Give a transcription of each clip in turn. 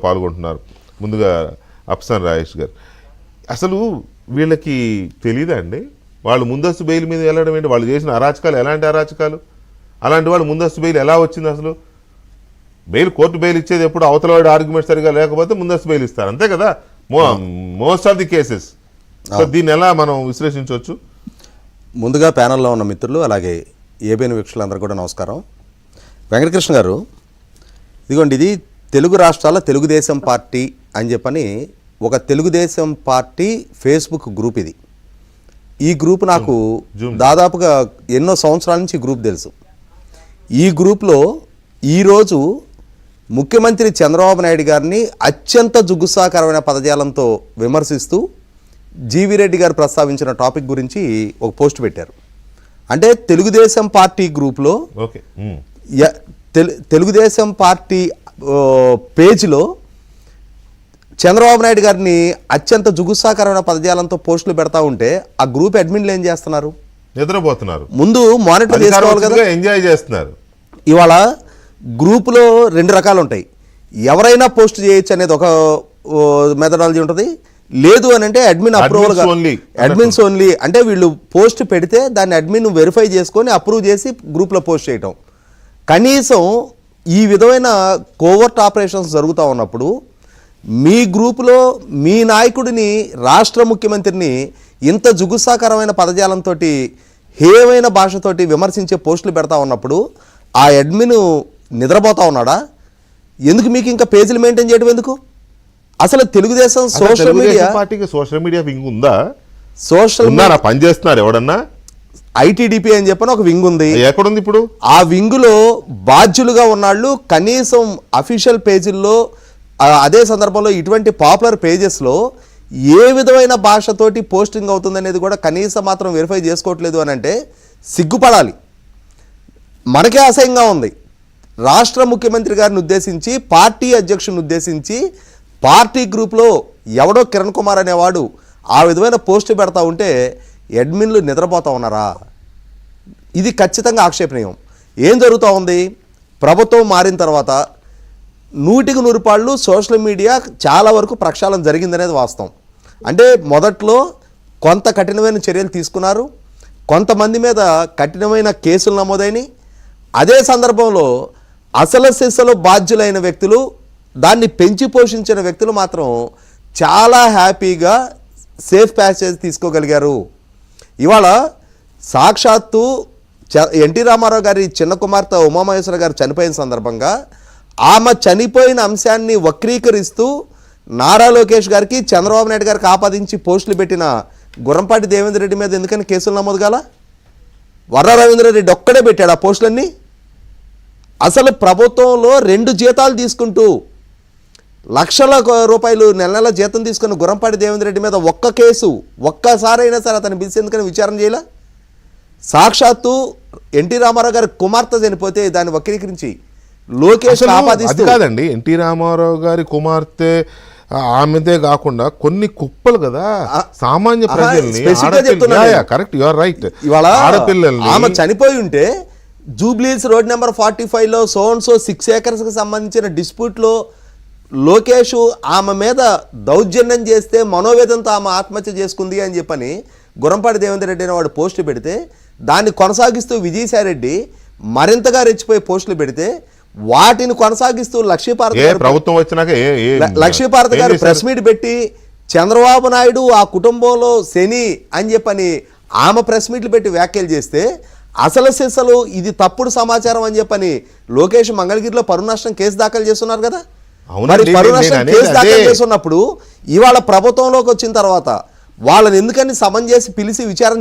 పాల్గొంటున్నారు. ముందుగా అప్సన్ రాజేష్ గారు, అసలు వీళ్ళకి తెలీదా అండి వాళ్ళు ముందస్తు బెయిల్ మీద వెళ్ళడం ఏంటి? వాళ్ళు చేసిన అరాచకాలు ఎలాంటి అరాచకాలు? అలాంటి వాళ్ళు ముందస్తు బెయిల్ ఎలా వచ్చింది? అసలు బెయిల్ కోర్టు బెయిల్ ఇచ్చేది ఎప్పుడు అవతల వాడి ఆర్గ్యుమెంట్ సరిగా లేకపోతే ముందస్తు బెయిల్ ఇస్తారు, అంతే కదా most of the cases. So దీన్ని ఎలా మనం విశ్లేషించవచ్చు? ముందుగా ప్యానల్లో ఉన్న మిత్రులు అలాగే ఏబిఎన్ వీక్షకులందరూ కూడా నమస్కారం. వెంకటకృష్ణ గారు, ఇదిగోండి, ఇది తెలుగు రాష్ట్రాల తెలుగుదేశం పార్టీ అని చెప్పని ఒక తెలుగుదేశం పార్టీ ఫేస్బుక్ గ్రూప్. ఇది ఈ గ్రూప్ నాకు దాదాపుగా ఎన్నో సంవత్సరాల నుంచి గ్రూప్ తెలుసు. ఈ గ్రూప్లో ఈరోజు ముఖ్యమంత్రి చంద్రబాబు నాయుడు గారిని అత్యంత జుగుప్సాకరమైన పదజాలంతో విమర్శిస్తూ జీవీ రెడ్డి గారు ప్రస్తావించిన టాపిక్ గురించి ఒక పోస్ట్ పెట్టారు. అంటే తెలుగుదేశం పార్టీ గ్రూప్లో తెలుగుదేశం పార్టీ పేజీలో చంద్రబాబు నాయుడు గారిని అత్యంత జుగుప్సాకరమైన పదజాలంతో పోస్టులు పెడతా ఉంటే ఆ గ్రూప్ అడ్మిన్లు ఏం చేస్తున్నారు? నిద్రపోతున్నారు. ముందు మానిటర్ చేసుకోవాలి కదా, ఎంజాయ్ చేస్తున్నారు. ఇవాళ గ్రూపులో రెండు రకాలు ఉంటాయి. ఎవరైనా పోస్ట్ చేయొచ్చు అనేది ఒక మెథడాలజీ ఉంటుంది. లేదు అని అంటే అడ్మిన్ అప్రూవల్, అడ్మిన్స్ ఓన్లీ. అంటే వీళ్ళు పోస్ట్ పెడితే దాన్ని అడ్మిన్ వెరిఫై చేసుకొని అప్రూవ్ చేసి గ్రూప్లో పోస్ట్ చేయటం. కనీసం ఈ విధమైన కోవర్ట్ ఆపరేషన్స్ జరుగుతూ ఉన్నప్పుడు మీ గ్రూపులో మీ నాయకుడిని, రాష్ట్ర ముఖ్యమంత్రిని ఇంత జుగుప్సాకరమైన పదజాలంతో, హేయమైన భాషతోటి విమర్శించే పోస్టులు పెడతా ఉన్నప్పుడు ఆ అడ్మిన్ నిద్రపోతా ఉన్నాడా? ఎందుకు మీకు ఇంకా పేజీలు మెయింటైన్ చేయడం ఎందుకు? అసలు తెలుగుదేశం సోషల్ మీడియా పార్టీకి సోషల్ మీడియా వింగ్ ఉందా? సోషల్ మీడియా పనిచేస్తున్నారు ఎవడన్నా? ఐటీడీపీ అని చెప్పని ఒక వింగ్ ఉంది. ఎక్కడుంది ఇప్పుడు? ఆ వింగులో బాధ్యులుగా ఉన్నాళ్ళు కనీసం అఫీషియల్ పేజీల్లో, అదే సందర్భంలో ఇటువంటి పాపులర్ పేజెస్లో ఏ విధమైన భాషతోటి పోస్టింగ్ అవుతుందనేది కూడా కనీసం మాత్రం వెరిఫై చేసుకోవట్లేదు అని అంటే సిగ్గుపడాలి. మనకే అసహ్యంగా ఉంది. రాష్ట్ర ముఖ్యమంత్రి గారిని ఉద్దేశించి, పార్టీ అధ్యక్షుని ఉద్దేశించి పార్టీ గ్రూప్లో ఎవడో కిరణ్ కుమార్ అనేవాడు ఆ విధమైన పోస్టు పెడతా ఉంటే అడ్మిన్లు నిద్రపోతూ ఉన్నారా? ఇది ఖచ్చితంగా ఆక్షేపణీయం. ఏం జరుగుతూ ఉంది? ప్రభుత్వం మారిన తర్వాత 100కి 100 పాళ్ళు సోషల్ మీడియా చాలా వరకు ప్రక్షాళన జరిగిందనేది వాస్తవం. అంటే మొదట్లో కొంత కఠినమైన చర్యలు తీసుకున్నారు, కొంతమంది మీద కఠినమైన కేసులు నమోదైనవి. అదే సందర్భంలో అసలు సిసలు బాధ్యులైన వ్యక్తులు, దాన్ని పెంచి పోషించిన వ్యక్తులు మాత్రం చాలా హ్యాపీగా సేఫ్ ప్యాసేజ్ తీసుకోగలిగారు. ఇవాళ సాక్షాత్తు ఎన్టీ రామారావు గారి చిన్న కుమార్తె ఉమామహేశ్వర గారు చనిపోయిన సందర్భంగా ఆమె చనిపోయిన అంశాన్ని వక్రీకరిస్తూ నారా లోకేష్ గారికి, చంద్రబాబు నాయుడు గారికి ఆపాదించి పోస్టులు పెట్టిన గుర్రంపాటి దేవేంద్ర రెడ్డి మీద ఎందుకని కేసులు నమోదు కాల? వర్ర రవీంద్రారెడ్డి ఒక్కడే పెట్టాడు ఆ పోస్టులన్నీ. అసలు ప్రభుత్వంలో 2 జీతాలు తీసుకుంటూ లక్షల రూపాయలు నెల నెల జీతం తీసుకున్న గుర్రంపాటి దేవేంద్ర రెడ్డి మీద ఒక్క కేసు, ఒక్కసారైనా సరే అతను పిలిచి ఎందుకని విచారణ చేయాల? సాక్షాత్తు ఎన్టీ రామారావు గారి కుమార్తె చనిపోతే దాన్ని వక్రీకరించి లోకేష్ ఆపాదిస్తూ. కాదండి, ఎన్టీ రామారావు గారి కుమార్తె ఆమెదే కాకుండా కొన్ని కుప్పలు కదా సామాన్య ప్రజల్ని. ఇవాళ ఆమె చనిపోయి ఉంటే జూబ్లీస్ రోడ్ నెంబర్ 45లో సో 6 ఏకర్స్కి సంబంధించిన డిస్ప్యూట్లో లోకేష్ ఆమె మీద దౌర్జన్యం చేస్తే మనోవేదంతో ఆమె ఆత్మహత్య చేసుకుంది అని చెప్పని గుర్రంపాటి దేవేంద్ర రెడ్డి అనేవాడు పోస్టు పెడితే దాన్ని కొనసాగిస్తూ విజయసాయిరెడ్డి మరింతగా రెచ్చిపోయి పోస్టులు పెడితే వాటిని కొనసాగిస్తూ లక్ష్మీపార్వతి గారు ప్రెస్ మీట్ పెట్టి చంద్రబాబు నాయుడు ఆ కుటుంబంలో శని అని చెప్పని ఆమె ప్రెస్ మీట్లు పెట్టి వ్యాఖ్యలు చేస్తే అసలు సిసలు ఇది తప్పుడు సమాచారం అని చెప్పని లోకేష్ మంగళగిరిలో పరువు నష్టం కేసు దాఖలు చేస్తున్నారు కదా. మరి పరువు నష్టం కేసు దాఖలు చేస్తున్నప్పుడు ఇవాళ ప్రభుత్వంలోకి వచ్చిన తర్వాత వాళ్ళని ఎందుకని సమన్ చేసి పిలిచి విచారణ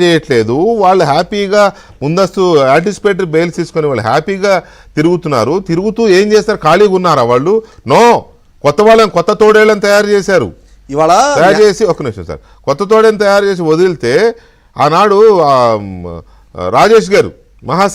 చేయట్లేదు? వాళ్ళు హ్యాపీగా ముందస్తు యాంటిసిపేటరీ బెయిల్స్ తీసుకొని వాళ్ళు హ్యాపీగా తిరుగుతున్నారు. తిరుగుతూ ఏం చేస్తారు? ఖాళీగా ఉన్నారా వాళ్ళు? నో, కొత్త తోడేళ్ళని తయారు చేశారు. ఇవాళ తయారు చేసి ఒక్క నిమిషం సార్, కొత్త తోడేని తయారు చేసి వదిలితే ఆనాడు రాజేష్ గారు